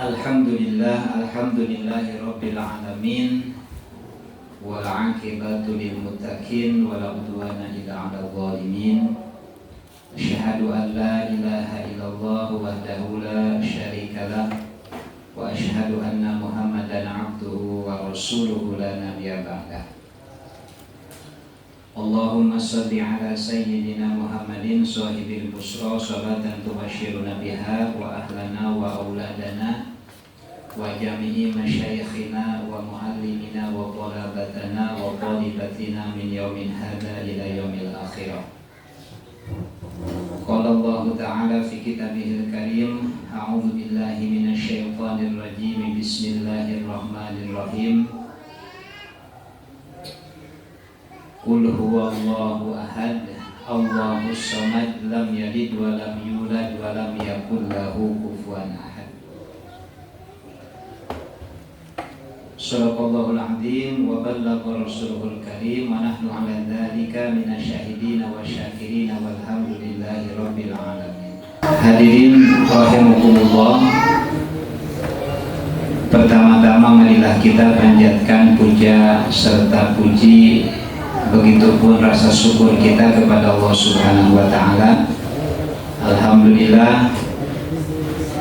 Alhamdulillahi rabbil alamin, wal aqibatu lil muttaqin, wala udwana illa 'alal zalimin. Asyhadu an la ilaha illallah wahdahu la syarikalah, wa asyhadu anna Muhammadan 'abduhu wa rasuluhu la nabiyya ba'dah. Allahumma shalli ala sayyidina Muhammadin sahibil busra, salatan tubashshiruna biha wa ahlana wa auladana wa jami'i masyayikhina wa muallimina wa talabatana wa talibatina min yaumin hadha ila yaumil akhirah. Qala Allah ta'ala fi kitabihil karim, a'udzu billahi minasy syaithanir rajim, bismillahirrahmanirrahim. Qul huwallahu ahad, Allahus samad, lam yalid wa lam yulad wa lam yakul lahu kufuwan ahad. Shadaqallahul azim wa ballagha rasuluhul karim, wa nahnu 'ala dzalika minasyahidin wa syakirin walhamdulillahi rabbil alamin. Hadirin rahimakumullah, pertama-tama marilah kita panjatkan puja serta puji, begitupun rasa syukur kita kepada Allah Subhanahu wa ta'ala. Alhamdulillah,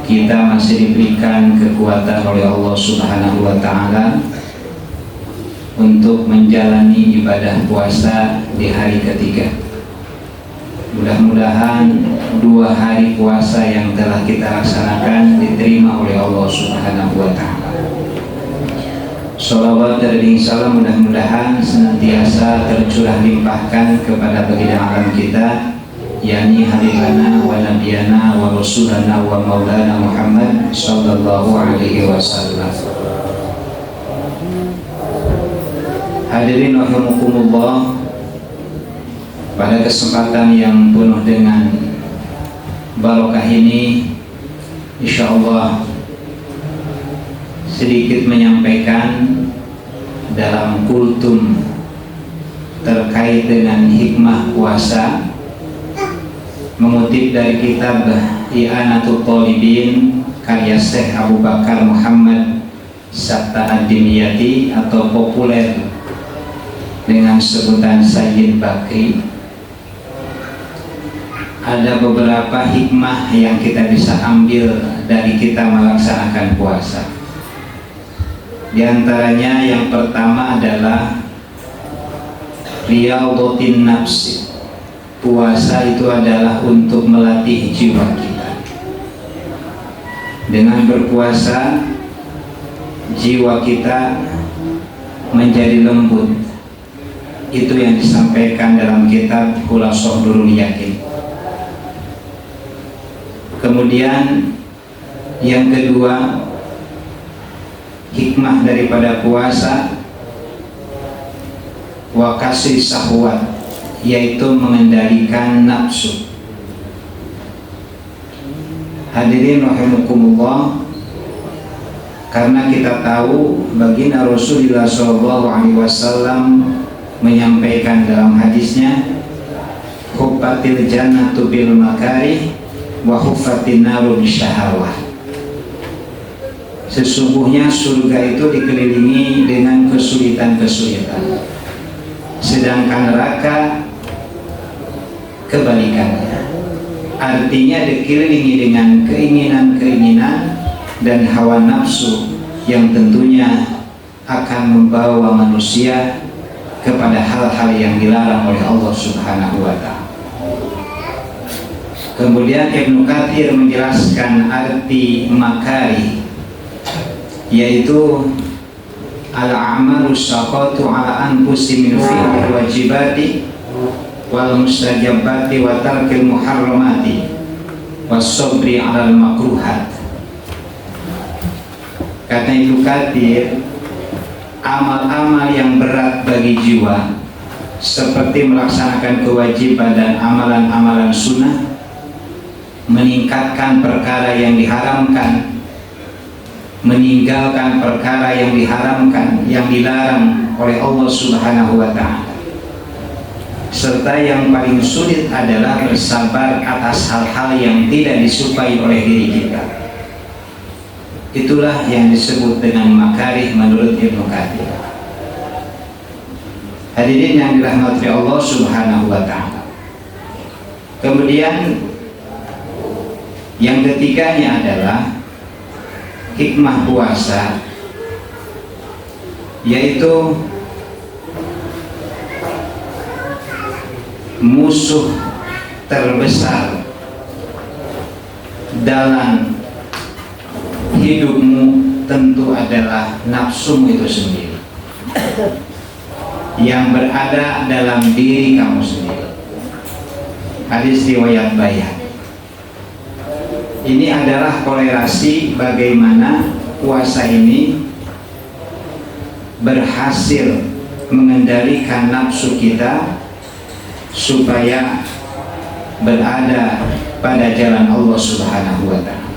kita masih diberikan kekuatan oleh Allah Subhanahu wa ta'ala untuk menjalani ibadah puasa di hari ketiga. Mudah-mudahan 2 hari puasa yang telah kita laksanakan diterima oleh Allah Subhanahu wa ta'ala. Sholawat dan salam mudah-mudahan senantiasa tercurah limpahkan kepada baginda alam kita, yakni habibana wa nabiyana wa rasulana wa maulana Muhammad sallallahu alaihi wasallam. Hadirin rahimakumullah, pada kesempatan yang penuh dengan barokah ini, insyaallah sedikit menyampaikan dalam kultum terkait dengan hikmah puasa, mengutip dari kitab I'anatul Talibin karya Syekh Abu Bakar Muhammad Sabta Ad-Dimyati atau populer dengan sebutan Sayyid Bakri. Ada beberapa hikmah yang kita bisa ambil dari kita melaksanakan puasa. Di antaranya yang pertama adalah riyadhatin nafsi. Puasa itu adalah untuk melatih jiwa kita. Dengan berpuasa, jiwa kita menjadi lembut. Itu yang disampaikan dalam kitab Khulasatul Nurul Yakin. Kemudian yang kedua, hikmah daripada puasa wa kasri syahwat, yaitu mengendalikan nafsu. Hadirin rahimakumullah, karena kita tahu baginda Rasulullah SAW menyampaikan dalam hadisnya, huffatil jannatu bil makarih wa huffatin naru bisyahawah. Sesungguhnya surga itu dikelilingi dengan kesulitan-kesulitan, sedangkan neraka kebalikannya. Artinya dikelilingi dengan keinginan-keinginan dan hawa nafsu yang tentunya akan membawa manusia kepada hal-hal yang dilarang oleh Allah Subhanahu wa ta'ala. Kemudian Ibnu Katsir menjelaskan arti makari, yaitu al-amalu syaqatu ala anfusi min fi'li wajibati wal mustajabati wa tarkil muharramati was sabri 'alal makruhat. Kata Ibnu Katsir, amal-amal yang berat bagi jiwa seperti melaksanakan kewajiban dan amalan-amalan sunnah, meningkatkan perkara yang diharamkan, meninggalkan perkara yang diharamkan, yang dilarang oleh Allah Subhanahu wa ta'ala, serta yang paling sulit adalah bersabar atas hal-hal yang tidak disukai oleh diri kita. Itulah yang disebut dengan makarih menurut Ibnu Katsir. Hadirin yang dirahmati Allah Subhanahu wa taala. Kemudian yang ketiganya adalah hikmah puasa, yaitu musuh terbesar dalam hidupmu tentu adalah nafsumu itu sendiri yang berada dalam diri kamu sendiri. Hadis riwayat Baihaqi. Ini adalah korelasi bagaimana puasa ini berhasil mengendalikan nafsu kita supaya berada pada jalan Allah Subhanahu wa taala.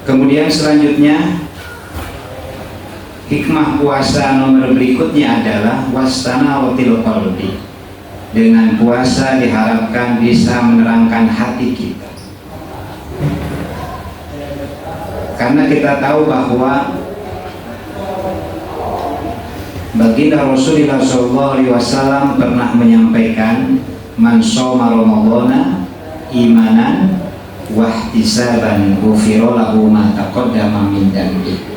Kemudian selanjutnya hikmah puasa nomor berikutnya adalah wastanawatil qalbi. Dengan puasa diharapkan bisa menerangkan hati kita. Karena kita tahu bahwa baginda Rasulullah SAW pernah menyampaikan, man shoma ramadhana imanan wahtisaban ghufira lahu ma taqaddama min dhanbi.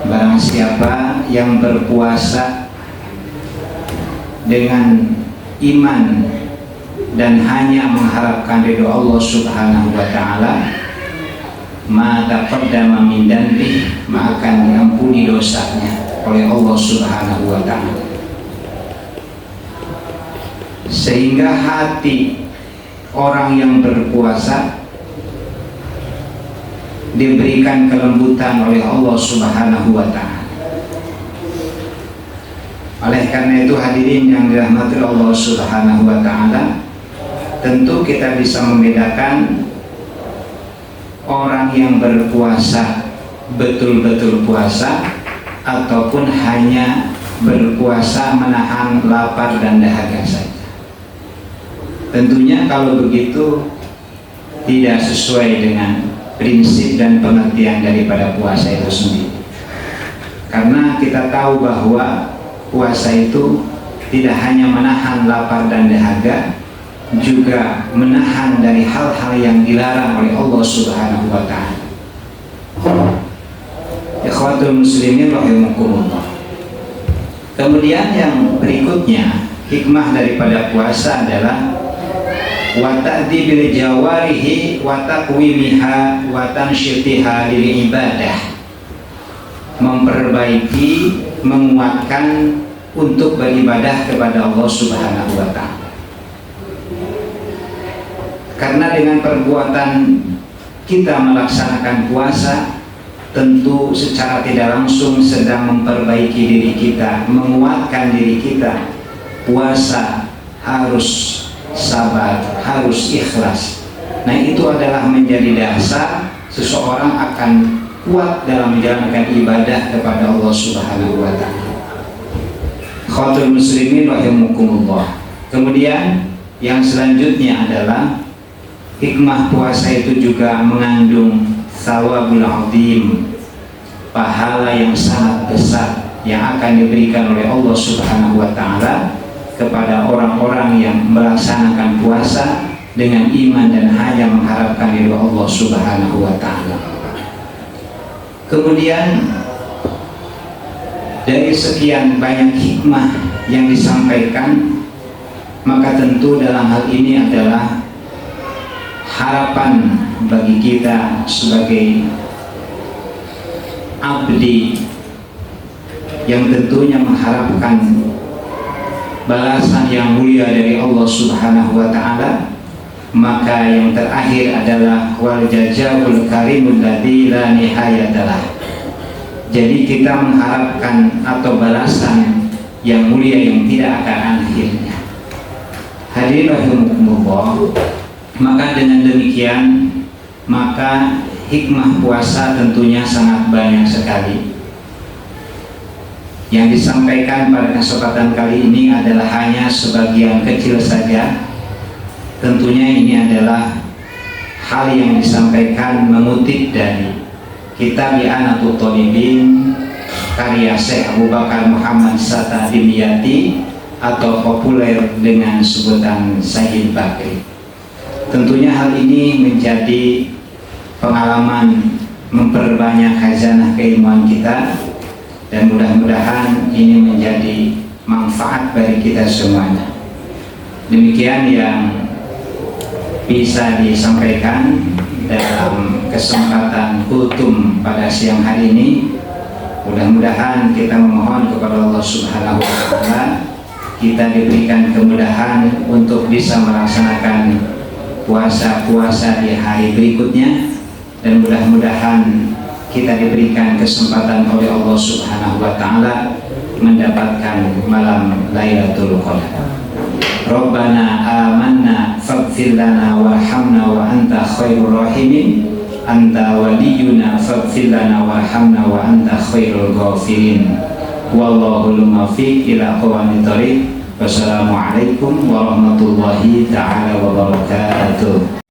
Barang siapa yang berpuasa dengan iman dan hanya mengharapkan ridho Allah Subhanahu wa taala, ma taqaddama min dhanbi, maka akan diampuni dosanya oleh Allah Subhanahu wa taala. Sehingga hati orang yang berpuasa diberikan kelembutan oleh Allah Subhanahu wa taala. Oleh karena itu hadirin yang dirahmati Allah Subhanahu wa taala, tentu kita bisa membedakan orang yang berpuasa betul-betul puasa ataupun hanya berpuasa menahan lapar dan dahaga saja. Tentunya kalau begitu tidak sesuai dengan prinsip dan pengertian daripada puasa itu sendiri. Karena kita tahu bahwa puasa itu tidak hanya menahan lapar dan dahaga, juga menahan dari hal-hal yang dilarang oleh Allah Subhanahu wa taala. Ikhwatul muslimin rahimakumullah. Kemudian yang berikutnya, hikmah daripada puasa adalah wa ta'dibil jawarihi wa taqwimiha wa tansyitiha lil ibadah. Memperbaiki, menguatkan untuk beribadah kepada Allah Subhanahu wa taala. Karena dengan perbuatan kita melaksanakan puasa, tentu secara tidak langsung sedang memperbaiki diri kita, menguatkan diri kita. Puasa harus sabar, harus ikhlas. Nah, itu adalah menjadi dasar seseorang akan kuat dalam menjalankan ibadah kepada Allah Subhanahu wa taala. Khawatir muslimin rahimakumullah. Kemudian yang selanjutnya adalah hikmah puasa itu juga mengandung thawabul azim, pahala yang sangat besar yang akan diberikan oleh Allah Subhanahu wa taala kepada orang-orang yang melaksanakan puasa dengan iman dan hanya mengharapkan ridho Allah Subhanahu wa taala. Kemudian dari sekian banyak hikmah yang disampaikan, maka tentu dalam hal ini adalah harapan bagi kita sebagai abdi yang tentunya mengharapkan balasan yang mulia dari Allah Subhanahu wa taala. Maka yang terakhir adalah wal jazaa'ul karimul ladzi la nihayatalah. Jadi kita mengharapkan atau balasan yang mulia yang tidak akan akhirnya. Hadirin rahimakumullah. Maka dengan demikian, maka hikmah puasa tentunya sangat banyak sekali. Yang disampaikan pada kesempatan kali ini adalah hanya sebagian kecil saja. Tentunya ini adalah hal yang disampaikan mengutip dari kitab I'anatul Thalibin karya Syekh Abu Bakar Muhammad Satta Dimyati atau populer dengan sebutan Sayyid Bakri. Tentunya hal ini menjadi pengalaman memperbanyak khazanah keilmuan kita, dan mudah-mudahan ini menjadi manfaat bagi kita semuanya. Demikian yang bisa disampaikan dalam kesempatan kultum pada siang hari ini. Mudah-mudahan kita memohon kepada Allah Subhanahu wa Ta'ala, kita diberikan kemudahan untuk bisa melaksanakan puasa-puasa di hari berikutnya, dan mudah-mudahan kita diberikan kesempatan oleh Allah Subhanahu wa Ta'ala mendapatkan malam Lailatul Qadar. Rabbana amanna faghfir lana warhamna wa anta khairur rahimin, anta waliyuna faghfir lana warhamna wa anta khairul ghafirin. Wallahul muwaffiq ila aqwamit thoriq. Wassalamualaikum warahmatullahi taala wabarakatuh.